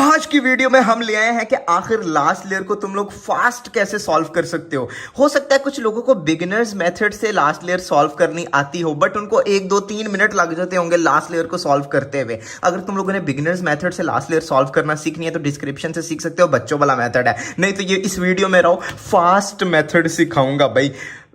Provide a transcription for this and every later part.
आज की वीडियो में हम ले आए हैं कि आखिर लास्ट लेयर को तुम लोग फास्ट कैसे सॉल्व कर सकते हो सकता है कुछ लोगों को बिगिनर्स मेथड से लास्ट लेयर सॉल्व करनी आती हो, बट उनको 1 2 3 मिनट लग जाते होंगे लास्ट लेयर को सॉल्व करते हुए। अगर तुम लोगों ने बिगिनर्स मेथड से लास्ट लेयर सॉल्व करना सीखनी है तो डिस्क्रिप्शन से सीख सकते हो, बच्चों वाला मेथड है। नहीं तो ये इस वीडियो में रहो, फास्ट मेथड सिखाऊंगा भाई।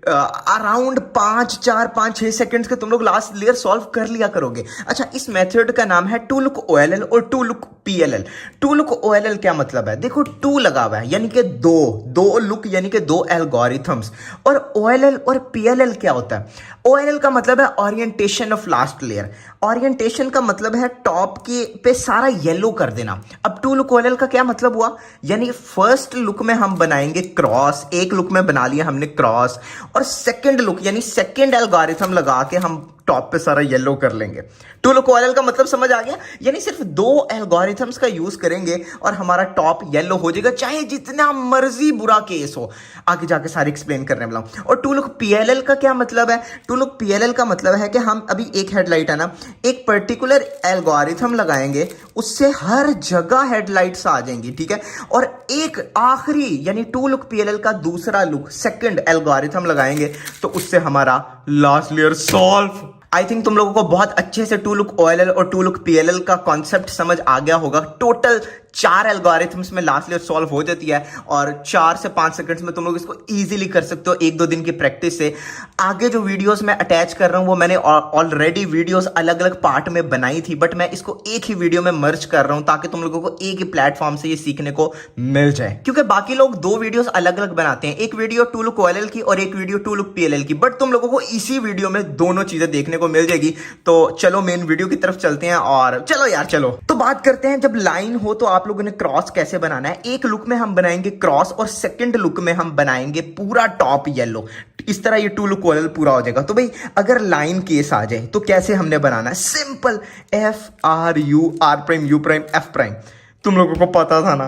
अराउंड 5-6 सेकंड्स के तुम लोग लास्ट लेयर सॉल्व कर लिया करोगे। अच्छा, इस मेथड का नाम है टू लुक ओएलएल और to look PLL. To look OLL क्या मतलब है? देखो, टू लगा हुआ है यानी कि दो लुक यानी कि दो एल्गोरिथम्स। और ओएलएल और पीएलएल क्या होता है? ओएलएल का मतलब है orientation of last layer. Orientation का मतलब है टॉप के पे सारा येलो कर देना। अब टू लुक ओएलएल का क्या मतलब हुआ? यानी फर्स्ट लुक में हम बनाएंगे क्रॉस, एक लुक में बना लिया हमने क्रॉस, और सेकंड लुक यानी सेकंड एल्गोरिथम लगा के हम टॉप पे सारा येलो कर लेंगे। टू लुक ओएलएल का मतलब समझ आ गया? यानी सिर्फ 2 एल्गोरिथम्स का यूज करेंगे और हमारा टॉप येलो हो जाएगा, चाहे जितना मर्जी बुरा केस हो। आगे जाके सारे एक्सप्लेन करने वाला हूं। और टू लुक पीएलएल का क्या मतलब है? टू लुक पीएलएल का मतलब है कि हम अभी एक हेडलाइट है ना, एक पर्टिकुलर एल्गोरिथम लगाएंगे, उससे हर जगह हेडलाइट्स आ जाएंगी, ठीक है। और एक आखिरी यानी टू लुक पीएलएल का दूसरा लुक सेकंड एल्गोरिथम लगाएंगे तो उससे हमारा last layer solve. I think तुम लोगों को बहुत अच्छे से टू लुक ओएलएल और टू लुक पीएलएल का कॉन्सेप्ट समझ आ गया होगा। टोटल 4 एल्गोरिथम्स में लास्ट लेयर सॉल्व हो जाती है और 4 से 5 सेकंड्स में तुम लोग इसको इजीली कर सकते हो 1-2 दिन की प्रैक्टिस से। आगे जो वीडियोस मैं अटैच कर रहा हूं वो मैंने ऑलरेडी वीडियोस अलग अलग पार्ट में बनाई थी, बट मैं इसको एक ही वीडियो में मर्ज कर रहा हूं ताकि तुम लोगों को एक ही प्लेटफॉर्म से ये सीखने को मिल जाए। क्योंकि बाकी लोग 2 वीडियोस अलग अलग बनाते हैं, एक वीडियो टू लुक ओएलएल की और एक वीडियो टू लुक पीएलएल की, बट तुम लोगों को इसी वीडियो में दोनों चीजें देखने को मिल जाएगी। तो चलो मेन वीडियो की तरफ चलते हैं और चलो तो बात करते हैं। जब लाइन हो तो आप लोगों ने क्रॉस कैसे बनाना है? एक लुक में हम बनाएंगे क्रॉस और सेकंड लुक में हम बनाएंगे पूरा टॉप येलो। इस तरह ये टू लुक ओएलएल पूरा हो जाएगा। तो भाई अगर लाइन केस आ जाए तो कैसे हमने बनाना है? Simple, F R U R prime U prime F prime. तुम लोगों को पता था ना,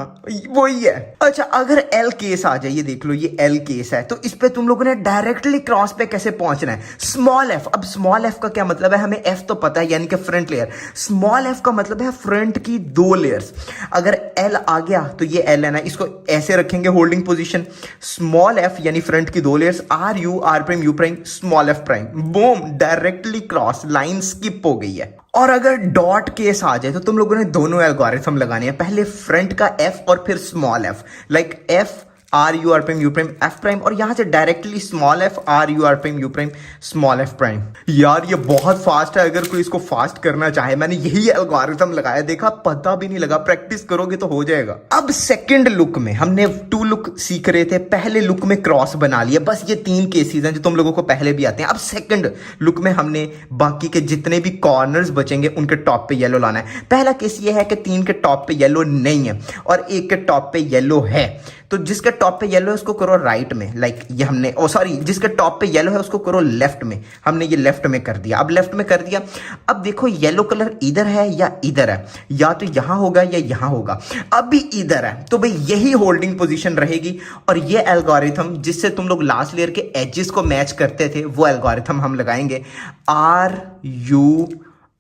वही है। अच्छा, अगर एल केस आ जाए, ये देख लो ये एल केस है, तो इस पे तुम लोगों ने डायरेक्टली क्रॉस पे कैसे पहुंचना है? Small F. अब स्मॉल एफ का क्या मतलब है? हमें एफ तो पता है यानी कि फ्रंट लेयर। स्मॉल एफ का मतलब है फ्रंट की 2 लेयर्स। अगर एल आ गया तो ये एल है ना, इसको ऐसे रखेंगे होल्डिंग पोजीशन। स्मॉल एफ यानी फ्रंट की 2 layers, R U R prime U prime small F prime, boom, directly cross, line skip हो गई है। और अगर डॉट केस आ जाए तो तुम लोगों ने दोनों एल्गोरिथम लगाने हैं, पहले फ्रंट का एफ और फिर small F, like F R U R prime U prime F prime, और यहां से directly small F R U R prime U prime small F prime. यार ये बहुत फास्ट है, अगर कोई इसको फास्ट करना चाहे। मैंने यही एल्गोरिथम लगाया, देखा, पता भी नहीं लगा। प्रैक्टिस करोगे तो हो जाएगा। अब सेकंड लुक में हमने टू लुक सीख रहे थे, पहले लुक में क्रॉस बना लिया। बस ये 3 केसेस हैं जो तुम लोगों को पहले भी आते हैं। अब सेकंड लुक में हमने बाकी के जितने भी कॉर्नर्स बचेंगे उनके टॉप पे येलो लाना है। पहला केस ये है कि 3 के टॉप पे येलो नहीं है और 1 के टॉप पे येलो है, तो जिसके टॉप पे येलो है उसको करो राइट में, लाइक ये हमने जिसके टॉप पे येलो है उसको करो लेफ्ट में। हमने ये लेफ्ट में कर दिया। अब लेफ्ट में कर दिया, अब देखो येलो कलर इधर है या इधर है, या तो यहां होगा या यहां होगा। अब भी इधर है, तो भाई यही होल्डिंग पोजीशन रहेगी। और ये एल्गोरिथम जिससे तुम लोग लास्ट लेयर के एजेस को मैच करते थे वो एल्गोरिथम हम लगाएंगे, R U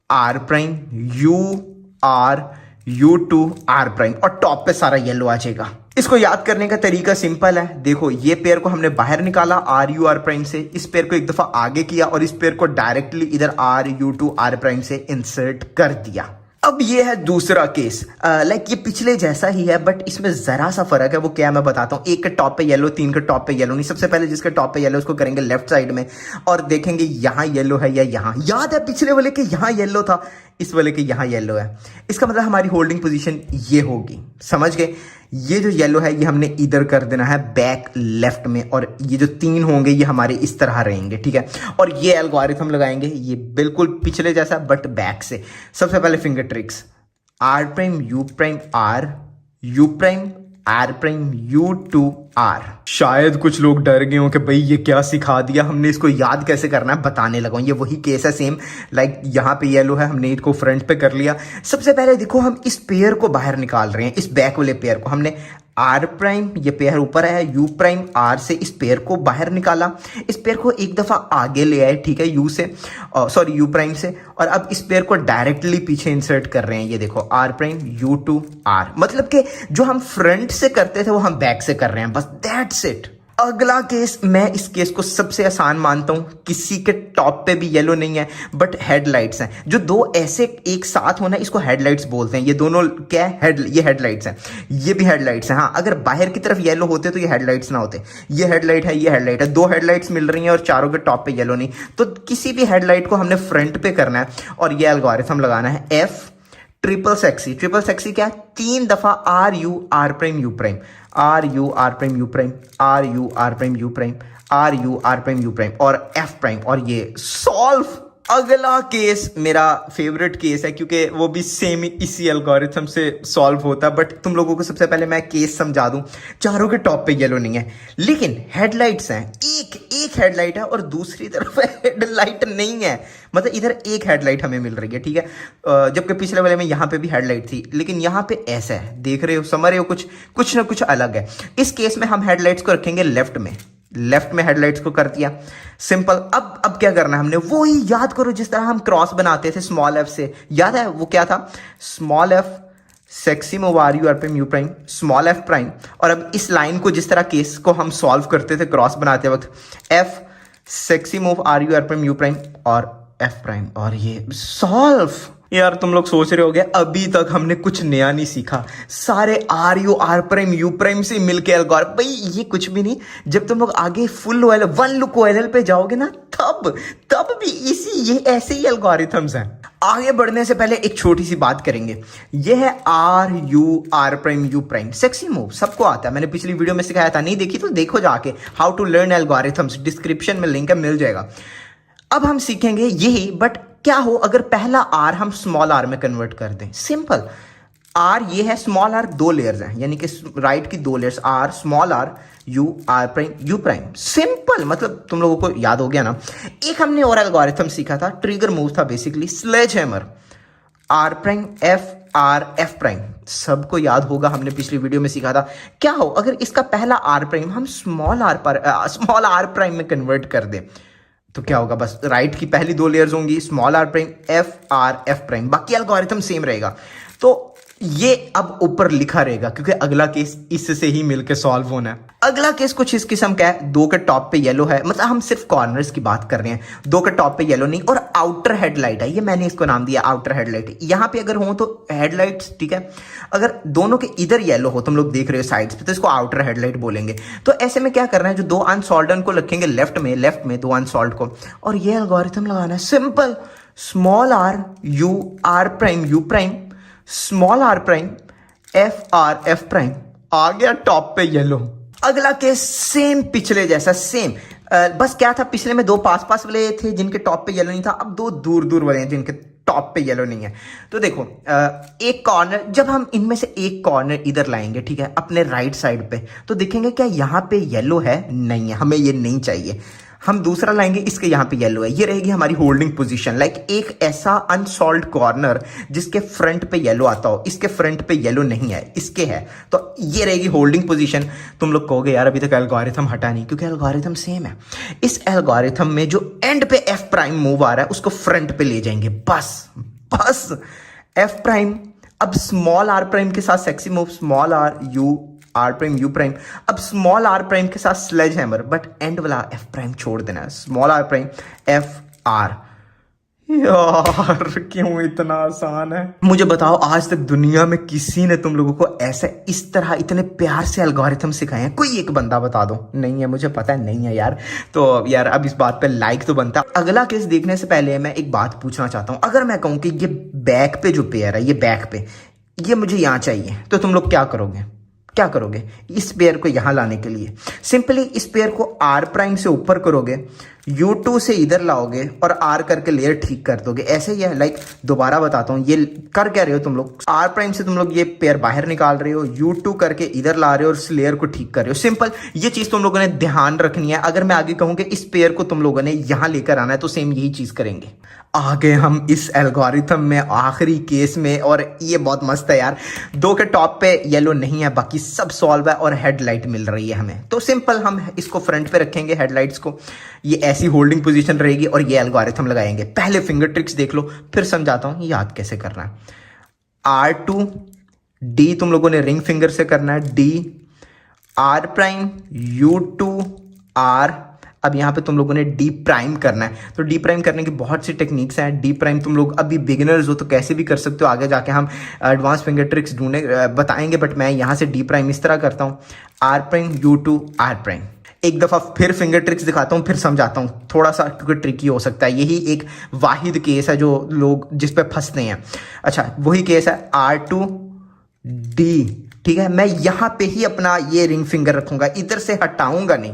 R prime U R U two R prime, और टॉप पे सारा येलो आ जाएगा। इसको याद करने का तरीका सिंपल है। देखो, ये पेयर को हमने बाहर निकाला आर यू आर प्राइम से, इस पेयर को एक दफा आगे किया और इस पेयर को डायरेक्टली इधर R U two R prime से इंसर्ट कर दिया। अब ये है दूसरा केस, लाइक ये पिछले जैसा ही है, बट इसमें जरा सा फर्क है। वो क्या मैं बताता हूँ। 1 के टॉप पे येलो, 3 के टॉप पे येलो नहीं। सबसे पहले जिसके टॉप पे येलो उसको करेंगे लेफ्ट साइड में और देखेंगे यहां येलो है या यहां। याद है पिछले वाले के यहां येलो था, इस वाले के यहां येलो है। इसका मतलब हमारी होल्डिंग पोजीशन ये होगी, समझ गए? ये जो येलो है ये हमने इधर कर देना है बैक लेफ्ट में, और ये जो 3 होंगे ये हमारे इस तरह रहेंगे, ठीक है। और ये एल्गोरिथम लगाएंगे ये बिल्कुल पिछले जैसा बट बैक से। सबसे पहले finger tricks, R prime U prime R U prime R prime U two R. शायद कुछ लोग डर गए हो कि भाई ये क्या सिखा दिया हमने, इसको याद कैसे करना है बताने लगा हूं। ये वही केस है सेम, लाइक यहाँ पे येलो है, हमने इसको फ्रंट पे कर लिया। सबसे पहले देखो हम इस पेयर को बाहर निकाल रहे हैं, इस बैक वाले पेयर को हमने आर प्राइम, ये पेयर ऊपर है, यू प्राइम आर से इस पेयर को बाहर निकाला, इस पेयर को एक दफा आगे ले आए, ठीक है, यू से, सॉरी यू प्राइम से, और अब इस पेयर को डायरेक्टली पीछे इंसर्ट कर रहे हैं। ये देखो R prime U two R, मतलब कि जो हम फ्रंट से करते थे वो हम बैक से कर रहे हैं, बस दैट्स इट। अगला केस, मैं इस केस को सबसे आसान मानता हूं, किसी के टॉप पे भी येलो नहीं है बट हेडलाइट्स हैं, जो दो ऐसे एक साथ होना इसको हेडलाइट्स बोलते हैं। ये दोनों क्या है, ये हेडलाइट्स हैं, ये भी हेडलाइट्स हैं। हाँ, अगर बाहर की तरफ येलो होते तो ये हेडलाइट्स ना होते। ये हेडलाइट है, ये हेडलाइट है, दो हेडलाइट्स मिल रही हैं और चारों के टॉप पे येलो नहीं, तो किसी भी हेडलाइट को हमने फ्रंट पे करना है और ये एल्गोरिथम लगाना है F triple sexy. Triple sexy क्या है, 3 दफा R U R prime U prime, R U R prime U prime, R U R prime U prime, R U R prime U prime और एफ प्राइम, और ये solve. अगला case मेरा favourite case है क्योंकि वो भी सेम इसी एल्गोरिथम से सॉल्व होता है, बट तुम लोगों को सबसे पहले मैं केस समझा दूं। चारों के टॉप पे येलो नहीं है लेकिन हेडलाइट्स हैं, एक हेडलाइट है और दूसरी तरफ हेडलाइट नहीं है, मतलब इधर एक हेडलाइट हमें मिल रही है, ठीक है, जबकि पिछले वाले में यहाँ पे भी हेडलाइट थी, लेकिन यहाँ पे ऐसा है, देख रहे हो, समझ रहे हो, कुछ ना कुछ अलग है। इस केस में हम हेडलाइट्स को रखेंगे लेफ्ट में हेडलाइट्स को कर दिया, सिंपल। अब क्या करना है हमने, वो ही याद करो जिस तरह हम क्रॉस बनाते थे स्मॉल एफ से, याद है वो क्या था, small F sexy move R U R prime U prime, small F prime, और अब इस लाइन को जिस तरह केस को हम सॉल्व करते थे क्रॉस बनाते वक्त, F sexy move R U R prime U prime और एफ प्राइम, और ये सॉल्व। यार तुम लोग सोच रहे होगे अभी तक हमने कुछ नया नहीं सीखा, सारे R U R prime U prime से मिलके एल्गोरिथम, भाई ये कुछ भी नहीं। जब तुम लोग आगे फुल OLL 1 लुक OLL पे जाओगे ना, तब भी ये ऐसे ही एल्गोरिथम्स हैं। आगे बढ़ने से पहले एक छोटी सी बात करेंगे, ये है R U R prime U prime sexy move, सबको आता है, मैंने पिछली वीडियो में सिखाया था, नहीं देखी तो देखो जाके, how to learn algorithms, description में लिंक है, मिल जाएगा। अब हम सीखेंगे यही, बट क्या हो अगर पहला आर हम स्मॉल आर में कन्वर्ट कर दें। सिंपल, आर ये है, स्मॉल आर 2 लेयर्स हैं, यानी कि राइट की 2 layers, R small are U R prime U prime, simple, मतलब तुम लोगों को याद हो गया ना। एक हमने और एल्गोरिथम सीखा था, ट्रिगर मूव था basically, sledge hammer, R prime F R F prime, सबको याद होगा, हमने पिछली वीडियो में सीखा था। क्या हो अगर इसका पहला आर प्राइम हम स्मॉल आर प्राइम में कन्वर्ट कर दें, तो क्या होगा, बस राइट की पहली 2 लेयर्स होंगी, small are prime F R F prime, बाकी एल्गोरिथम सेम रहेगा। तो ये अब ऊपर लिखा रहेगा क्योंकि अगला केस इससे ही मिलकर सॉल्व होना है। अगला केस कुछ इस किस्म का है, 2 के टॉप पे येलो है, मतलब हम सिर्फ कॉर्नर्स की बात कर रहे हैं, 2 के टॉप पे येलो नहीं, और आउटर हेडलाइट है, ये मैंने इसको नाम दिया आउटर हेडलाइट। यहां पे अगर हो तो हेडलाइट्स, ठीक है, अगर दोनों के इधर येलो हो, तुम लोग देख रहे हो साइड्स पे, तो इसको आउटर हेडलाइट बोलेंगे। तो ऐसे में क्या करना है, जो 2 अनसॉल्व्ड को रखेंगे लेफ्ट में 2 अनसॉल्व्ड को, और ये एल्गोरिथम लगाना है, simple, small are U R prime U prime, small are prime F prime, आ गया टॉप पे येलो। अगला केस सेम पिछले जैसा, सेम, बस क्या था, पिछले में 2 पास वाले थे जिनके टॉप पे येलो नहीं था, अब 2 दूर वाले हैं जिनके टॉप पे येलो नहीं है। तो देखो, एक कॉर्नर, जब हम इनमें से एक कॉर्नर इधर लाएंगे, ठीक है, अपने राइट साइड पे, तो देखेंगे क्या यहां पे येलो है, नहीं है, हमें ये नहीं चाहिए। हम दूसरा लाएंगे, इसके यहां पे येलो है, ये रहेगी हमारी होल्डिंग पोजीशन, लाइक एक ऐसा अनसॉल्व्ड कॉर्नर जिसके फ्रंट पे येलो आता हो, इसके फ्रंट पे येलो नहीं है, इसके है, तो ये रहेगी होल्डिंग पोजीशन। तुम लोग कहोगे यार अभी तक एल्गोरिथम हटा नहीं, क्योंकि एल्गोरिथम सेम है। इस एल्गोरिथम में जो एंड पे एफ प्राइम मूव आ रहा है उसको फ्रंट पे ले जाएंगे, बस एफ प्राइम। अब स्मॉल आर प्राइम के साथ sexy move, small are U R prime U prime, अब स्मॉल आर प्राइम के साथ स्लेज हैमर, बट एंड वाला एफ प्राइम छोड़ देना है, small are prime F R. यार क्यों इतना आसान है, मुझे बताओ, आज तक दुनिया में किसी ने तुम लोगों को ऐसे इस तरह इतने प्यार से एल्गोरिथम सिखाए हैं? कोई एक बंदा बता दो। नहीं है, मुझे पता है नहीं है यार। तो यार अब इस बात पे लाइक तो बनता। अगला केस देखने से पहले मैं एक बात पूछना चाहता हूं, अगर मैं कहूं कि ये बैक पे जो पेयर है, ये बैक पे, ये मुझे यहां चाहिए, तो तुम लोग क्या करोगे इस पेयर को यहां लाने के लिए? सिंपली इस पेयर को आर प्राइम से ऊपर करोगे U2 से इधर लाओगे और R करके लेयर ठीक कर दोगे, ऐसे ही है। लाइक दोबारा बताता हूँ, ये कर क्या रहे हो तुम लोग, R प्राइम से तुम लोग ये पेयर बाहर निकाल रहे हो, U2 करके इधर ला रहे हो और इस लेयर को ठीक कर रहे हो। सिंपल, ये चीज तुम लोगों ने ध्यान रखनी है। अगर मैं आगे कहूँ कि इस पेयर को तुम लोगों ने यहां लेकर आना है तो सेम यही चीज करेंगे। आगे हम इस एल्गोरिथम में आखिरी केस में, और ये बहुत मस्त है यार, 2 के टॉप पे येलो नहीं है, बाकी सब सॉल्व है और हेडलाइट मिल रही है हमें। तो सिंपल, हम इसको फ्रंट पे रखेंगे हेडलाइट्स को, ये ऐसी होल्डिंग पोजीशन रहेगी और ये एल्गोरिथम लगाएंगे। पहले फिंगर ट्रिक्स देख लो, फिर समझाता हूं याद कैसे करना है। R2 D तुम लोगों ने रिंग फिंगर से करना है, D R prime U2 R। अब यहाँ पे तुम लोगों ने डी प्राइम करना है। तो डी प्राइम करने की बहुत सी टेक्निक्स हैं। डी प्राइम तुम लोग अभी बिगिनर्स हो तो कैसे भी कर सकते हो, आगे जाके हम एडवांस फिंगर ट्रिक्स ढूंढने बताएंगे, बट मैं यहाँ से डी प्राइम इस तरह करता हूँ, R prime U2 R prime. एक दफा फिर फिंगर ट्रिक्स दिखाता हूँ, फिर समझाता हूँ, थोड़ा सा क्योंकि ट्रिकी हो सकता है। यही एक वाहिद केस है जो लोग जिस पे फंसते हैं। अच्छा, वही केस है R2 D, ठीक है। मैं यहाँ पे ही अपना ये रिंग फिंगर रखूंगा, इधर से हटाऊंगा नहीं।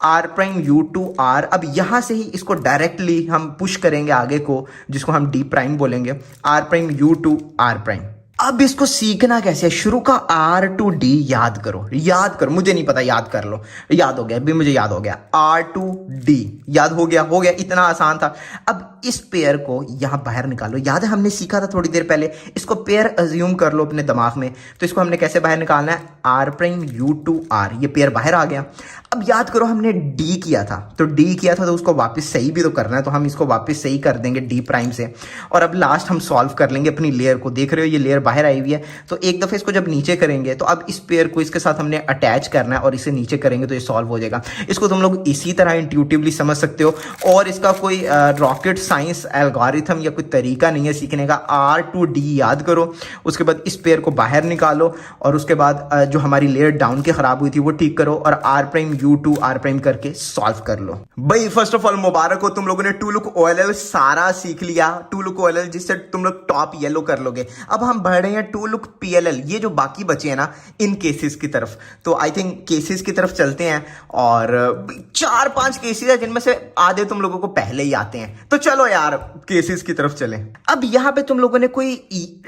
R prime U2 R। अब यहां से ही इसको डायरेक्टली हम पुश करेंगे आगे को, जिसको हम D प्राइम बोलेंगे, R prime U2 R prime. अब इसको सीखना कैसे है, शुरू का R to D याद करो, याद करो, मुझे नहीं पता, याद कर लो। याद हो गया, अभी मुझे याद हो गया, R to D याद हो गया, इतना आसान था। अब इस पेयर को यहां बाहर निकालो। याद है हमने सीखा था थोड़ी देर पहले, इसको पेयर अज्यूम कर लो अपने दिमाग में। तो इसको हमने कैसे बाहर निकालना है, R प्राइम U2 R, ये पेयर बाहर आ गया। अब याद करो हमने D किया था, तो D किया था तो उसको वापस सही भी तो करना है, तो हम इसको वापस सही कर देंगे D प्राइम से। और अब लास्ट हम सॉल्व कर लेंगे अपनी लेयर को। देख रहे हो ये लेयर बाहर आई हुई है, तो एक दफे इसको जब नीचे करेंगे तो अब इस पेयर को इसके साथ हमने अटैच करना है और इसे नीचे करेंगे तो ये सॉल्व हो जाएगा। इसको तुम लोग इसी तरह इंट्यूटिवली समझ सकते हो, और इसका कोई रॉकेट साइंस एल्गोरिथम या कोई तरीका नहीं है सीखने का। R to D याद करो, उसके बाद इस पेयर को बाहर निकालो और उसके बाद जो हमारी लेयर डाउन की खराब हुई थी वो ठीक करो और R prime U2 R prime करके सॉल्व कर लो। भाई फर्स्ट ऑफ ऑल मुबारक हो, तुम लोगों ने टू लुक OLL सारा सीख लिया। टू लुक OLL जिससे तुम लोग टॉप येलो कर लोगे। अब हम बढ़ रहे हैं टू लुक PLL, ये जो बाकी बचे हैं ना इन केसेस की तरफ। तो आई थिंक केसेस की तरफ चलते हैं, और 4-5 केसेस है जिनमें से आधे तुम लोगों को पहले ही आते हैं। तो चलो यार केसेस की तरफ चलें। अब यहाँ पे तुम लोगों ने कोई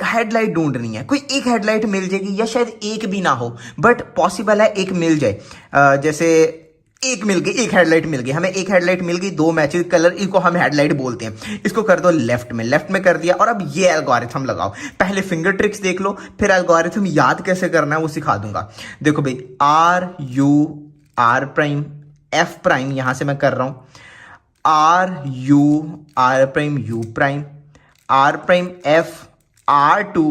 हेडलाइट ढूंढनी है, कोई एक हेडलाइट मिल जाएगी या शायद एक भी ना हो, बट पॉसिबल है एक मिल जाए। जैसे एक मिल गई, एक हेडलाइट मिल गई हमें, एक हेडलाइट मिल गई, 2 मैचिंग कलर, इनको हम हेडलाइट बोलते हैं। इसको कर दो लेफ्ट में कर दिया, और अब ये एल्गोरिथम लगाओ। पहले फिंगर ट्रिक्स देख लो, फिर एल्गोरिथम याद कैसे करना है वो सिखा दूंगा। देखो भाई, R U R prime F prime, यहां से मैं कर रहा हूं R U R prime U prime, R prime F R2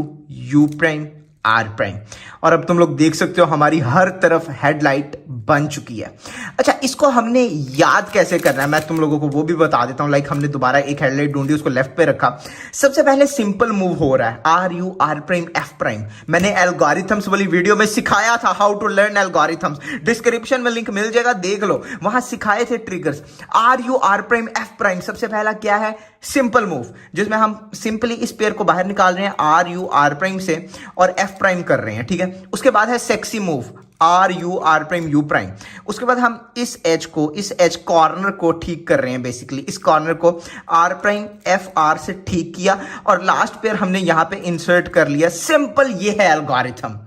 U prime R prime. और अब तुम लोग देख सकते हो हमारी हर तरफ हेडलाइट बन चुकी है। अच्छा, इसको हमने याद कैसे करना है मैं तुम लोगों को वो भी बता देता हूं। लाइक हमने दोबारा एक हेडलाइट ढूंढी, उसको लेफ्ट पे रखा। सबसे पहले सिंपल मूव हो रहा है R U R prime F prime. मैंने एल्गोरिथम्स वाली वीडियो में सिखाया था how to learn algorithms, description में लिंक मिल जाएगा, देख लो, वहां सिखाए थे triggers. R U R prime F prime सबसे पहला क्या है, सिंपल मूव, जिसमें हम सिंपली इस पेयर को बाहर निकाल रहे हैं R U R प्राइम से और F प्राइम कर रहे हैं, ठीक है। उसके बाद है sexy move R U R prime U prime. उसके बाद हम इस एज कॉर्नर को ठीक कर रहे हैं, बेसिकली इस कॉर्नर को R प्राइम F R से ठीक किया, और लास्ट पेयर हमने यहां पे इंसर्ट कर लिया। सिंपल, ये है एल्गोरिथम।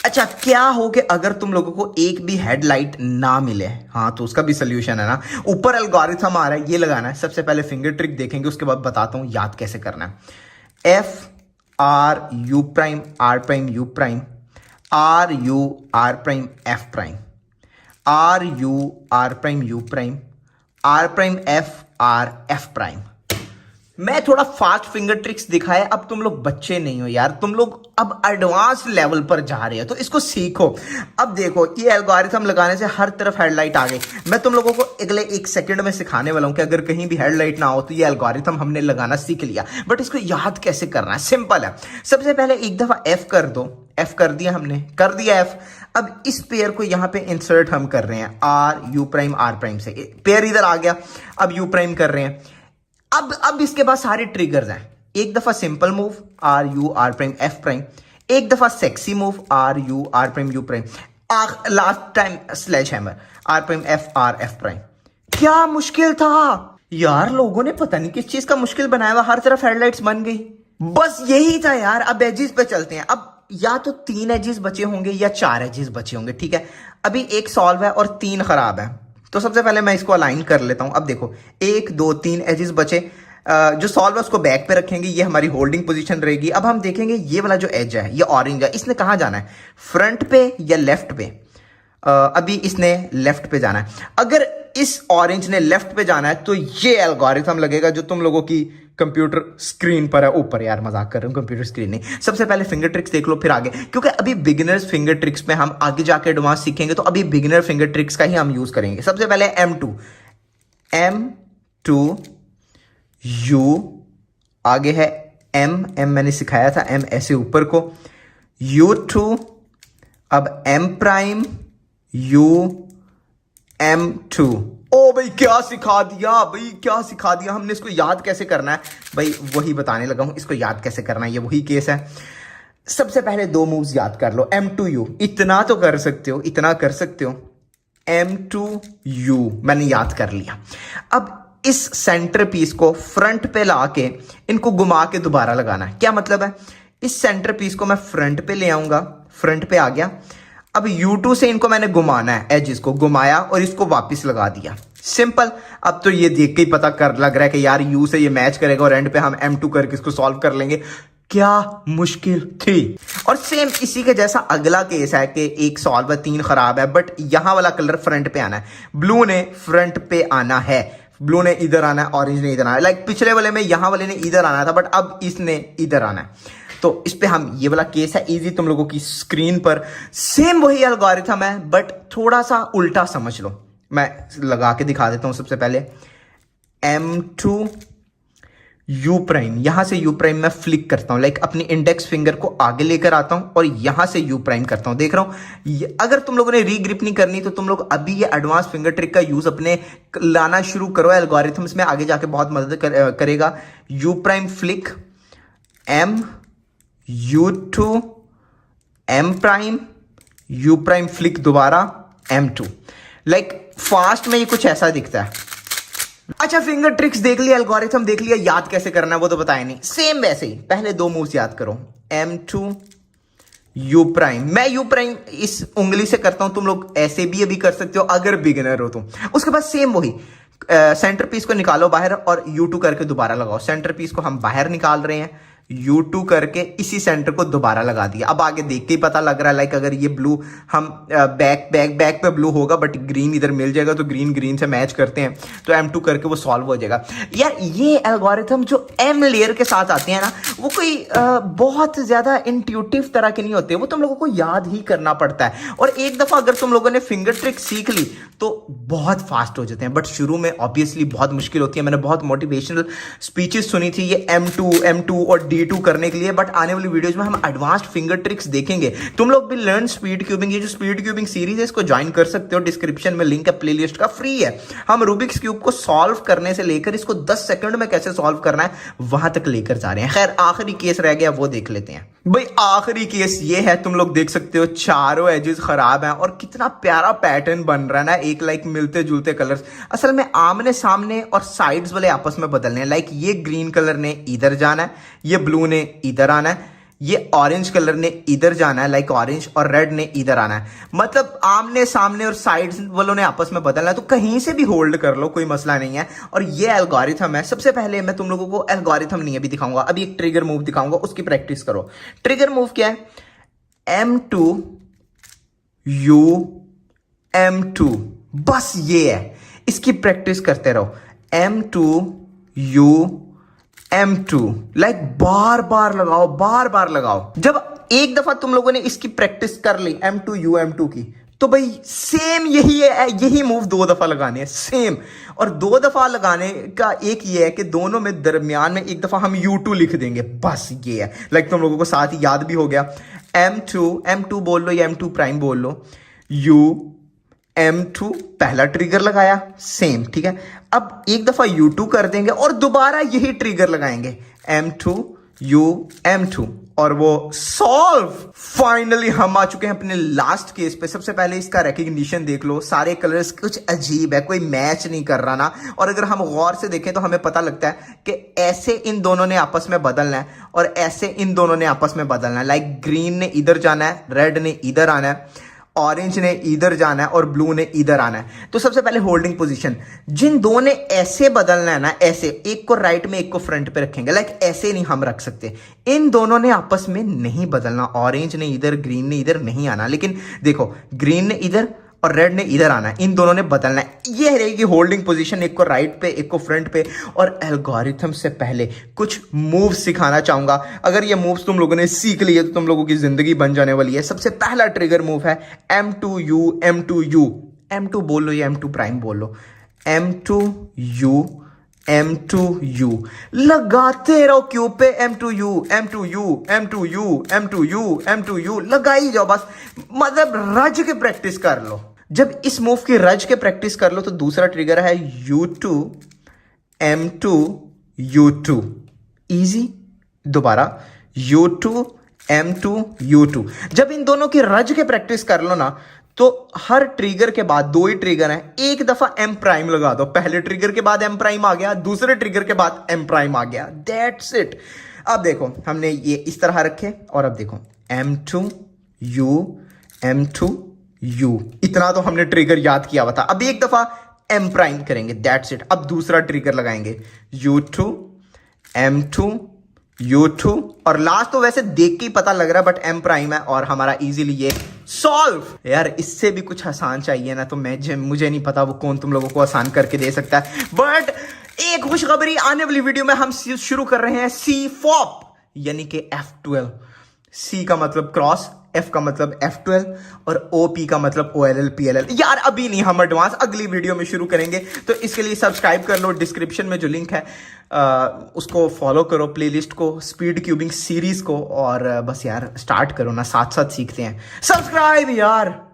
अच्छा, क्या हो कि अगर तुम लोगों को एक भी हेडलाइट ना मिले, हाँ तो उसका भी सोल्यूशन है ना, ऊपर एल्गोरिथम आ रहा है, ये लगाना है। सबसे पहले फिंगर ट्रिक देखेंगे, उसके बाद बताता हूं याद कैसे करना है। F R U prime R prime U prime, R U R prime F prime, R U R prime U prime, R prime F R F prime. मैं थोड़ा फास्ट फिंगर ट्रिक्स दिखाया, अब तुम लोग बच्चे नहीं हो यार, तुम लोग अब एडवांस लेवल पर जा रहे हो, तो इसको सीखो। अब देखो, ये एल्गोरिथम लगाने से हर तरफ हेडलाइट आ गई। मैं तुम लोगों को अगले 1 सेकंड में सिखाने वाला हूं कि अगर कहीं भी हेडलाइट ना हो तो ये एल्गोरिथम हमने लगाना सीख लिया, बट इसको याद कैसे करना है, सिंपल है। सबसे पहले एक दफा F कर दो, F कर दिया हमने, कर दिया F। अब इस पेयर को यहां पे इंसर्ट हम कर रहे हैं R U prime R prime से, पेयर इधर आ गया, अब U प्राइम कर रहे हैं। अब इसके बाद सारे ट्रिगर्स हैं। एक दफा simple move R U R prime F prime, एक दफा sexy move R U R prime U prime, last time sledge hammer R prime F R F prime, क्या मुश्किल था यार, लोगों ने पता नहीं किस चीज का मुश्किल बनाया हुआ, हर तरफ हेडलाइट्स बन गई। बस यही था यार। अब एजिस पे चलते हैं। अब या तो 3 एजिस बचे होंगे या 4 एजिस बचे होंगे, ठीक है। अभी एक सॉल्व है और 3 खराब है। तो सबसे पहले मैं इसको अलाइन कर लेता हूं। अब देखो 1 2 3 एजिस बचे। जो सॉल्व है उसको बैक पे रखेंगे, ये हमारी होल्डिंग पोजीशन रहेगी। अब हम देखेंगे ये वाला जो एज है, ये ऑरेंज है, इसने कहां जाना है, फ्रंट पे या लेफ्ट पे। अभी इसने लेफ्ट पे जाना है। अगर इस ऑरेंज ने लेफ्ट पे जाना है तो ये एल्गोरिथम लगेगा जो तुम लोगों की कंप्यूटर स्क्रीन पर है, ऊपर। यार मजाक कर रहा हूं, कंप्यूटर स्क्रीन नहीं। सबसे पहले फिंगर ट्रिक्स देख लो फिर आगे, क्योंकि अभी बिगिनर्स फिंगर ट्रिक्स पे हम आगे जाके एडवांस सीखेंगे, तो अभी बिगिनर फिंगर ट्रिक्स का ही हम यूज करेंगे। सबसे पहले M2 U, आगे है M मैंने सिखाया था, M ऐसे ऊपर को, U2, अब M प्राइम U M2। ओ भाई क्या सिखा दिया, भाई क्या सिखा दिया हमने। इसको याद कैसे करना है भाई, वही बताने लगा हूं। इसको याद कैसे करना है, ये वही केस है। सबसे पहले 2 मूव्स याद कर लो। M2U, इतना तो कर सकते हो, इतना कर सकते हो। M2U मैंने याद कर लिया। अब इस सेंटर पीस को फ्रंट पे लाके इनको घुमा के दोबारा लगाना है। क्या मतलब है, इस सेंटर पीस को मैं फ्रंट पे ले आऊंगा, फ्रंट पे आ गया। अब U2 से इनको मैंने घुमाना है, एजिस को घुमाया और इसको वापस लगा दिया। सिंपल। अब तो ये देख के ही पता कर लग रहा है कि यार U से ये मैच करेगा और एंड पे हम M2 करके इसको सॉल्व कर लेंगे। क्या मुश्किल थी। और सेम इसी के जैसा अगला केस है कि एक सॉल्व है, 3 खराब है, बट यहां वाला कलर फ्रंट पे आना है। ब्लू ने फ्रंट पे आना है, ब्लू ने इधर आना है, ऑरेंज ने इधर आना है। लाइक पिछले वाले में यहां वाले ने इधर आना था, बट अब इसने इधर आना है। तो इस पे हम, ये वाला केस है इजी, तुम लोगों की स्क्रीन पर सेम वही एल्गोरिथम है, बट थोड़ा सा उल्टा समझ लो। मैं लगा के दिखा देता हूं। सबसे पहले M2 U प्राइम, यहां से U प्राइम मैं फ्लिक करता हूं, लाइक अपनी इंडेक्स फिंगर को आगे लेकर आता हूं और यहां से U प्राइम करता हूं। देख रहा हूं, अगर तुम लोगों ने रीग्रिप नहीं करनी तो तुम लोग अभी ये एडवांस फिंगर ट्रिक का यूज अपने लाना शुरू करो। एल्गोरिथम्स में आगे जाके बहुत मदद करेगा। U prime flick, M U2 M prime, U prime flick दोबारा M2। लाइक फास्ट में ये कुछ ऐसा दिखता है। अच्छा फिंगर ट्रिक्स देख लिया, एल्गोरिथम देख लिया, याद कैसे करना है वो तो बताया नहीं। सेम वैसे ही पहले 2 मूव्स याद करो। M2 U प्राइम, मैं U प्राइम इस उंगली से करता हूं, तुम लोग ऐसे भी अभी कर सकते हो अगर बिगिनर हो तुम। उसके बाद सेम वही सेंटर पीस को निकालो बाहर और U2 करके दोबारा लगाओ। सेंटर पीस को हम बाहर निकाल रहे हैं, U2 करके इसी सेंटर को दोबारा लगा दिया। अब आगे देख के ही पता लग रहा है, लाइक अगर ये ब्लू हम बैक पे ब्लू होगा बट ग्रीन इधर मिल जाएगा, तो ग्रीन से मैच करते हैं तो M2 करके वो सॉल्व हो जाएगा। यार ये एल्गोरिथम जो M लेयर के साथ आते हैं ना, वो कोई बहुत ज्यादा इंट्यूटिव तरह के नहीं होते, वो तुम लोगों को याद ही करना पड़ता है। और एक दफा अगर तुम लोगों ने फिंगर ट्रिक सीख ली तो बहुत फास्ट हो जाते हैं, बट शुरू में ऑब्वियसली बहुत मुश्किल होती है। मैंने बहुत मोटिवेशनल स्पीचेस सुनी थी ये M2 और D2 करने के लिए, बट आने वाली वीडियोस में हम एडवांस्ड फिंगर ट्रिक्स देखेंगे। तुम लोग भी लर्न स्पीड क्यूबिंग, ये जो स्पीड क्यूबिंग सीरीज है इसको ज्वाइन कर सकते हो। डिस्क्रिप्शन में लिंक है प्लेलिस्ट का, फ्री है। हम रूबिक्स क्यूब को सॉल्व करने से लेकर इसको 10 सेकंड में कैसे सॉल्व करना है वहां तक लेकर जा रहे हैं। खैर आखिरी केस रह गया, वो देख लेते हैं। भाई आखिरी केस ये है, तुम लोग देख सकते हो चारों एजेस खराब हैं और कितना प्यारा पैटर्न बन रहा है ना, एक लाइक मिलते जुलते कलर्स। असल में आमने सामने और साइड्स वाले आपस में बदलने हैं। लाइक ये ग्रीन कलर ने इधर जाना है, ये ब्लू ने इधर आना है, ये ऑरेंज कलर ने इधर जाना है, लाइक ऑरेंज, और रेड ने इधर आना है। मतलब आमने सामने और साइड्स वालों ने आपस में बदलना है, तो कहीं से भी होल्ड कर लो, कोई मसला नहीं है। और ये एल्गोरिथम है। सबसे पहले मैं तुम लोगों को एल्गोरिथम नहीं अभी दिखाऊंगा, अभी एक ट्रिगर मूव दिखाऊंगा, उसकी प्रैक्टिस करो। ट्रिगर मूव क्या है, M2 U M2, बस ये है, इसकी प्रैक्टिस करते रहो। M2 U M2, लाइक बार बार लगाओ। जब एक दफा तुम लोगों ने इसकी प्रैक्टिस कर ली M2 U M2 की, तो भाई सेम यही है, यही मूव 2 दफा लगाने हैं सेम। और 2 दफा लगाने का एक ये है कि दोनों में दरमियान में एक दफा हम U2 लिख देंगे, बस ये है। लाइक तुम लोगों को साथ ही याद भी हो गया। M2 बोल लो या M2 प्राइम बोल लो, U M2 पहला ट्रिगर लगाया सेम, ठीक है। अब एक दफा U2 कर देंगे और दोबारा यही ट्रिगर लगाएंगे, M2 U M2, और वो सॉल्व। फाइनली हम आ चुके हैं अपने लास्ट केस पे। सबसे पहले इसका रिकग्निशन देख लो, सारे कलर्स कुछ अजीब है, कोई मैच नहीं कर रहा ना। और अगर हम गौर से देखें तो हमें पता लगता है कि ऐसे इन दोनों ने आपस में बदलना है और ऐसे इन दोनों ने आपस में बदलना है। लाइक ग्रीन ने इधर जाना है, रेड ने इधर आना है, ऑरेंज ने इधर जाना है और ब्लू ने इधर आना है। तो सबसे पहले होल्डिंग पोजीशन, जिन दो ने ऐसे बदलना है ना, ऐसे, एक को राइट में एक को फ्रंट पे रखेंगे। लाइक ऐसे नहीं हम रख सकते, इन दोनों ने आपस में नहीं बदलना। ऑरेंज ने इधर, ग्रीन ने इधर नहीं आना। लेकिन देखो, ग्रीन ने इधर और रेड ने इधर आना है, इन दोनों ने बदलना है। ये रहेगी होल्डिंग पोजीशन, एक को राइट पे एक को फ्रंट पे। और एल्गोरिथम से पहले कुछ मूव्स सिखाना चाहूंगा। अगर ये मूव्स तुम लोगों ने सीख लिए तो तुम लोगों की जिंदगी बन जाने वाली है। सबसे पहला ट्रिगर मूव है M2U M2U। M2 बोल लो या M2 प्राइम बोल लो, M2U M2U लगाते रहो क्यू पे। M2U M2U M2U M2U M2U लगाई जाओ बस, मतलब रज के प्रैक्टिस कर लो। जब इस मूव की रज के प्रैक्टिस कर लो तो दूसरा ट्रिगर है U2 M2 U2। इजी, दोबारा U2 M2 U2। जब इन दोनों की रज के प्रैक्टिस कर लो ना तो हर ट्रिगर के बाद, दो ही ट्रिगर हैं, एक दफा M प्राइम लगा दो। पहले ट्रिगर के बाद M प्राइम आ गया, दूसरे ट्रिगर के बाद M प्राइम आ गया, दैट्स इट। अब देखो, हमने ये इस तरह रखे और अब देखो M2U M2U, इतना तो हमने ट्रिगर याद किया हुआ था। अब एक दफा M प्राइम करेंगे, दैट्स इट। अब दूसरा ट्रिगर लगाएंगे U2 M2 U2 और लास्ट तो वैसे देख के ही पता लग रहा है बट M प्राइम है और हमारा इजीली ये सॉल्व। यार इससे भी कुछ आसान चाहिए ना, तो मुझे नहीं पता वो कौन तुम लोगों को आसान करके दे सकता है। बट एक खुशखबरी, आने वाली वीडियो में हम शुरू कर रहे हैं C-FOP यानी कि F12। C का मतलब क्रॉस, F का मतलब F12 और OP का मतलब OLL-PLL। यार अभी नहीं, हम एडवांस अगली वीडियो में शुरू करेंगे। तो इसके लिए सब्सक्राइब कर लो, डिस्क्रिप्शन में जो लिंक है उसको फॉलो करो, प्लेलिस्ट को, स्पीड क्यूबिंग सीरीज को। और बस यार स्टार्ट करो ना, साथ साथ सीखते हैं। सब्सक्राइब यार।